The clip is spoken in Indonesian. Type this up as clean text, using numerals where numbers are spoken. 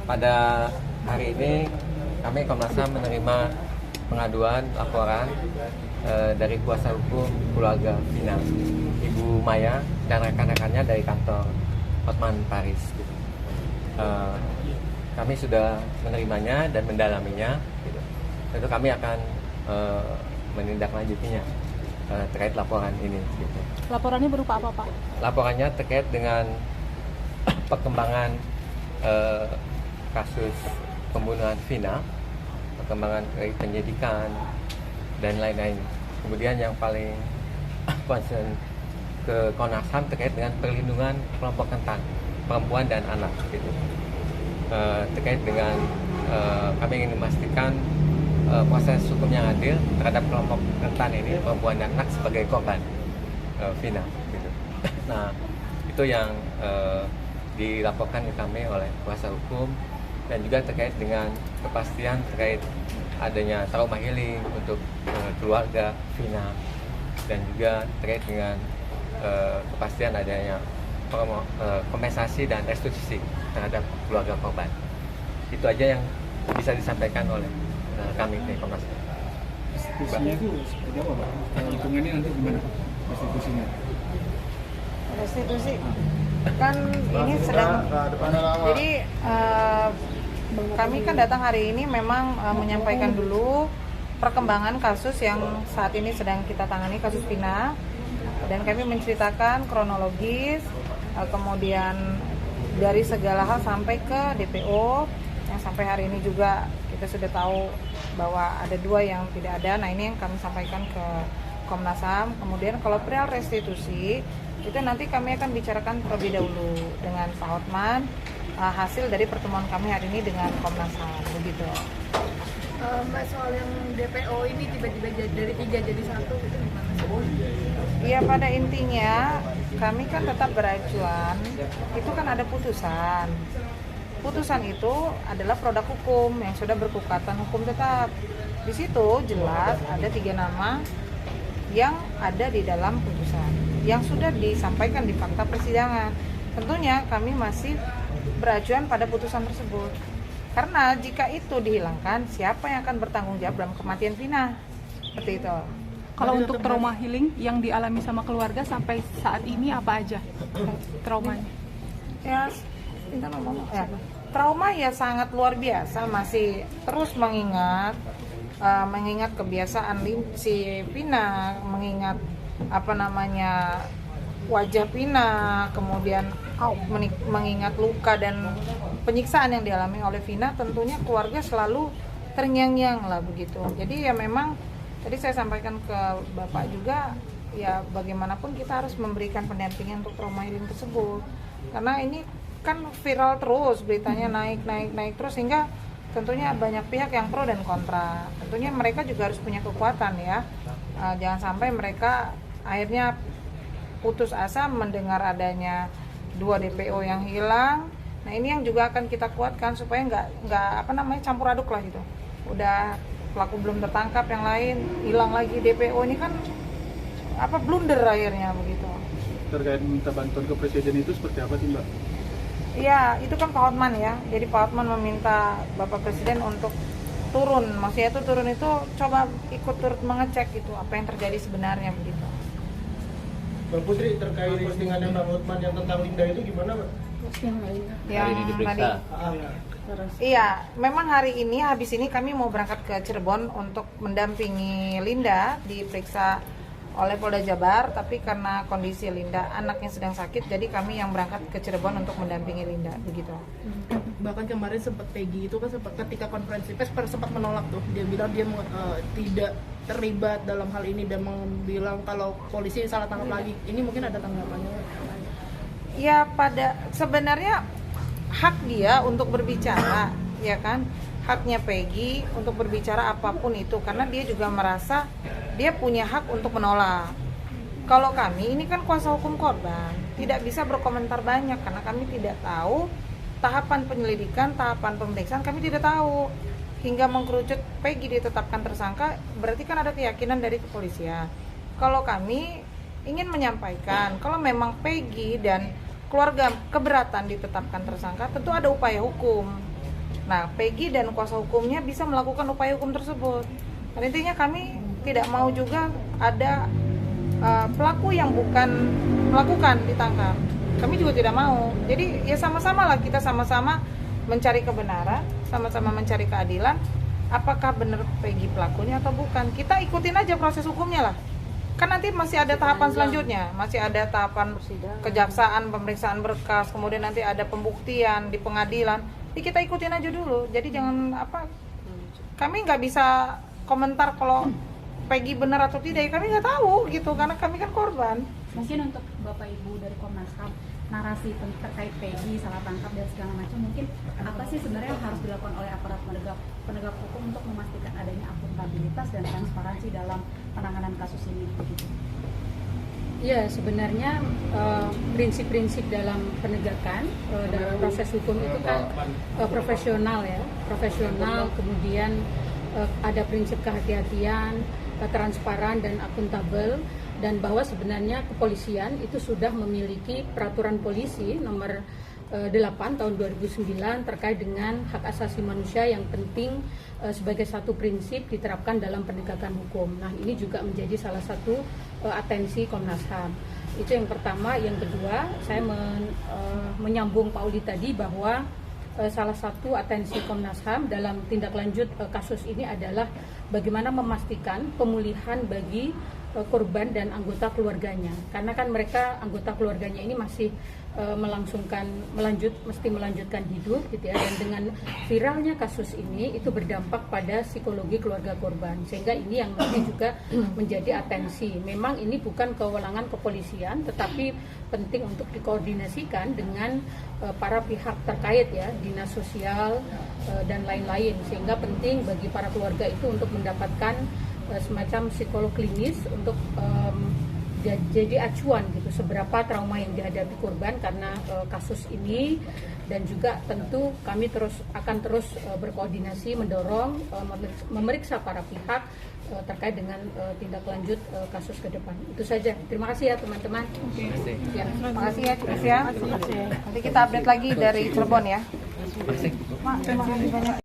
Pada hari ini kami Komnas HAM menerima pengaduan laporan dari kuasa hukum keluarga Vina, Ibu Maya dan rekan-rekannya dari kantor Hotman Paris. Kami sudah menerimanya dan mendalaminya. Tentu kami akan menindaklanjutinya terkait laporan ini. Laporannya berupa apa, Pak? Laporannya terkait dengan perkembangan kasus pembunuhan Vina, perkembangan penyidikan dan lain-lain. Kemudian yang paling concern ke Komnas HAM terkait dengan perlindungan kelompok rentan, perempuan dan anak. Terkait dengan kami ingin memastikan proses hukum yang adil terhadap kelompok rentan ini, perempuan dan anak sebagai korban Vina. Nah, itu yang dilaporkan ke kami oleh kuasa hukum, dan juga terkait dengan kepastian terkait adanya trauma healing untuk keluarga Vina, dan juga terkait dengan kepastian adanya kompensasi dan restitusi terhadap keluarga korban. Itu aja yang bisa disampaikan oleh kami di Komnas HAM. Restitusinya itu seperti apa, Pak? Hitungannya nanti gimana restitusinya? Restitusi kan ini sedang, jadi kami kan datang hari ini memang menyampaikan dulu perkembangan kasus yang saat ini sedang kita tangani, kasus Vina, dan kami menceritakan kronologis, kemudian dari segala hal sampai ke DPO yang sampai hari ini juga kita sudah tahu bahwa ada 2 yang tidak ada. Nah, ini yang kami sampaikan ke Komnas HAM. Kemudian kalau perihal restitusi itu nanti kami akan bicarakan terlebih dahulu dengan Pak Hotman, hasil dari pertemuan kami hari ini dengan Komnas HAM, begitu. Mbak, soal yang DPO ini tiba-tiba dari 3 jadi 1 gitu gimana sih? Iya, pada intinya kami kan tetap beracuan, itu kan ada putusan. Putusan itu adalah produk hukum yang sudah berkekuatan hukum tetap. Di situ jelas ada 3 nama yang ada di dalam putusan yang sudah disampaikan di fakta persidangan. Tentunya kami masih beracuan pada putusan tersebut. Karena jika itu dihilangkan, siapa yang akan bertanggung jawab dalam kematian Vina? Seperti itu. Kalau untuk trauma healing yang dialami sama keluarga sampai saat ini apa aja traumanya? Ya, trauma ya sangat luar biasa, masih terus mengingat kebiasaan si Vina, mengingat wajah Vina, kemudian mengingat luka dan penyiksaan yang dialami oleh Vina. Tentunya keluarga selalu terngiang-ngiang lah begitu. Jadi ya memang tadi saya sampaikan ke Bapak juga, ya bagaimanapun kita harus memberikan pendampingan untuk trauma healing tersebut, karena ini kan viral terus, beritanya naik terus, sehingga tentunya banyak pihak yang pro dan kontra. Tentunya mereka juga harus punya kekuatan ya, jangan sampai mereka akhirnya putus asa mendengar adanya 2 DPO yang hilang. Nah, ini yang juga akan kita kuatkan supaya nggak campur aduk lah gitu. Udah pelaku belum tertangkap, yang lain hilang lagi DPO, ini kan blunder akhirnya begitu. Terkait minta bantuan ke presiden itu seperti apa sih, Mbak? Iya, itu kan Pak Hotman ya. Jadi Pak Hotman meminta Bapak Presiden untuk turun. Maksudnya itu turun itu coba ikut turut mengecek itu apa yang terjadi sebenarnya begitu. Mbak Putri, terkait postingan Mbak Hotman yang tentang Linda itu gimana, Mbak? Hari ini diperiksa. Iya, memang hari ini habis ini kami mau berangkat ke Cirebon untuk mendampingi Linda diperiksa oleh Polda Jabar, tapi karena kondisi Linda anaknya sedang sakit, jadi kami yang berangkat ke Cirebon untuk mendampingi Linda begitu. Bahkan kemarin sempat Peggy itu kan ketika konferensi pers sempat menolak tuh, dia bilang dia tidak terlibat dalam hal ini dan bilang kalau polisi salah tangkap lagi. Ini mungkin ada tanggapannya? Ya, sebenarnya hak dia untuk berbicara, ya kan, haknya Peggy untuk berbicara apapun itu, karena dia juga merasa dia punya hak untuk menolak. Kalau kami ini kan kuasa hukum korban, tidak bisa berkomentar banyak karena kami tidak tahu tahapan penyelidikan, tahapan pemeriksaan kami tidak tahu. Hingga mengkerucut Peggy ditetapkan tersangka, berarti kan ada keyakinan dari kepolisian. Kalau kami ingin menyampaikan, kalau memang Peggy dan keluarga keberatan ditetapkan tersangka, tentu ada upaya hukum. Nah, Peggy dan kuasa hukumnya bisa melakukan upaya hukum tersebut. Dan intinya kami tidak mau juga ada pelaku yang bukan melakukan ditangkap. Kami juga tidak mau. Jadi ya sama-sama lah, kita sama-sama mencari kebenaran, sama-sama mencari keadilan. Apakah benar Peggy pelakunya atau bukan? Kita ikutin aja proses hukumnya lah. Kan nanti masih ada tahapan selanjutnya, masih ada tahapan kejaksaan, pemeriksaan berkas, kemudian nanti ada pembuktian di pengadilan. Jadi kita ikutin aja dulu. Jadi jangan kami nggak bisa komentar kalau Peggy benar atau tidak, ya kami nggak tahu gitu, karena kami kan korban. Mungkin untuk Bapak Ibu dari Komnas HAM, narasi terkait Peggy, salah tangkap dan segala macam, mungkin apa sih sebenarnya yang harus dilakukan oleh aparat penegak hukum untuk memastikan adanya akuntabilitas dan transparansi dalam penanganan kasus ini begitu? Ya, sebenarnya prinsip-prinsip dalam penegakan dalam proses hukum itu kan profesional ya, profesional, kemudian ada prinsip kehati-hatian, transparan dan akuntabel, dan bahwa sebenarnya kepolisian itu sudah memiliki peraturan polisi nomor 8 tahun 2009 terkait dengan hak asasi manusia yang penting sebagai satu prinsip diterapkan dalam penegakan hukum. Nah, ini juga menjadi salah satu atensi Komnas HAM. Itu yang pertama. Yang kedua, saya menyambung Pak Uli tadi bahwa salah satu atensi Komnas HAM dalam tindak lanjut kasus ini adalah bagaimana memastikan pemulihan bagi korban dan anggota keluarganya, karena kan mereka anggota keluarganya ini masih mesti melanjutkan hidup gitu ya, dan dengan viralnya kasus ini itu berdampak pada psikologi keluarga korban, sehingga ini yang nanti juga menjadi atensi. Memang ini bukan kewenangan kepolisian, tetapi penting untuk dikoordinasikan dengan para pihak terkait ya, dinas sosial dan lain-lain, sehingga penting bagi para keluarga itu untuk mendapatkan semacam psikolog klinis untuk jadi acuan gitu seberapa trauma yang dihadapi korban karena kasus ini, dan juga tentu kami akan terus berkoordinasi mendorong memeriksa para pihak terkait dengan tindak lanjut kasus ke depan. Itu saja. Terima kasih ya teman-teman. Terima kasih ya Cik ya. Nanti kita update lagi dari Cirebon ya. Terima kasih. Terima kasih banyak.